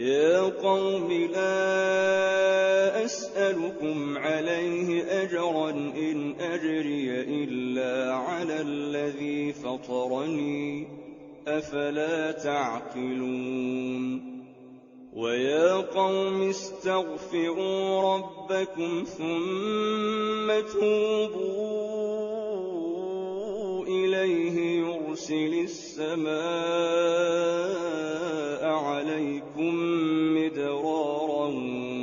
يا قوم لا أسألكم عليه أجرا إن أجري إلا على الذي فطرني أفلا تعقلون ويا قوم استغفروا ربكم ثم توبوا إليه يرسل السماء عليكم مدرارا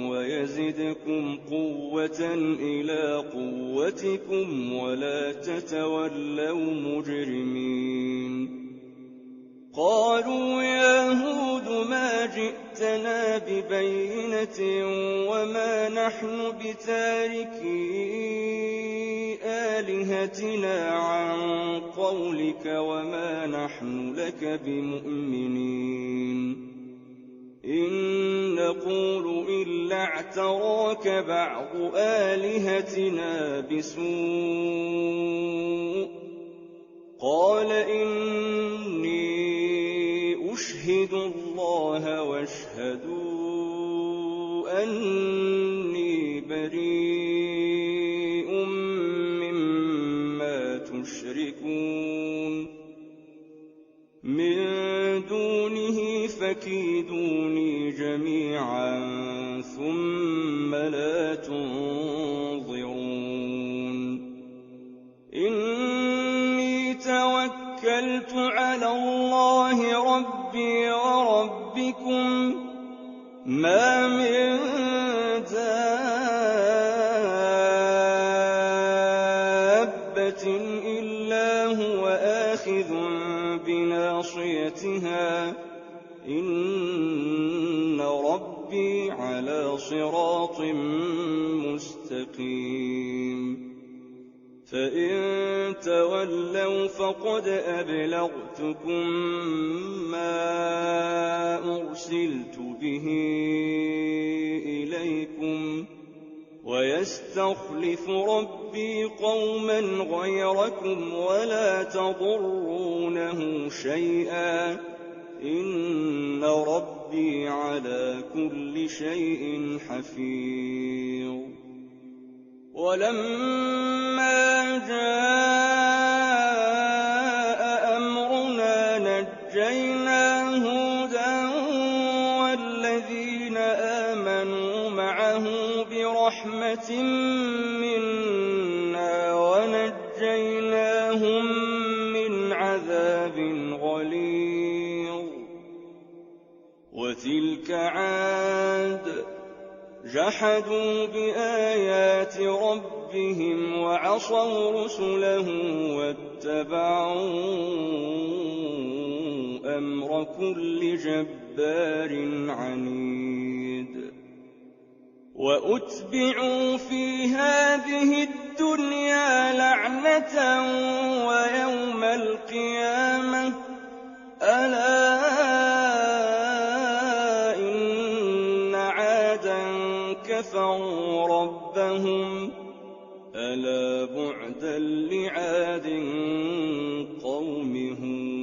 ويزدكم قوة إلى قوتكم ولا تتولوا مجرمين قالوا يا هود ما جئتنا ببينة وما نحن بتاركي آلهتنا عن قولك وما نحن لك بمؤمنين إن نقول إلا اعتراك بعض آلهتنا بسوء قال إني أشهد الله واشهدوا أني بريء مما تشركون من دونه فكيدوني جميعا ثم لا تنظرون إني توكلت على الله ربي وربكم ما من دابة إلا هو آخذ بناصيتها إن ربي على صراط مستقيم فإن تولوا فقد أبلغتكم ما أرسلت به إليكم ويستخلف ربي قوما غيركم ولا تضرونه شيئا إن ربي على كل شيء حفيظ ولما جاء أمرنا نجينا هودا والذين آمنوا معه برحمة منا ونجيناهم من عذاب غليظ وتلك عاد جحدوا بآيات ربهم وعصوا رسله واتبعوا أمر كل جبار عنيد وأتبعوا في هذه الدنيا لعنة ويوم القيامة ألا إن عادا كفروا ربهم ألا بعدا لعاد قوم هود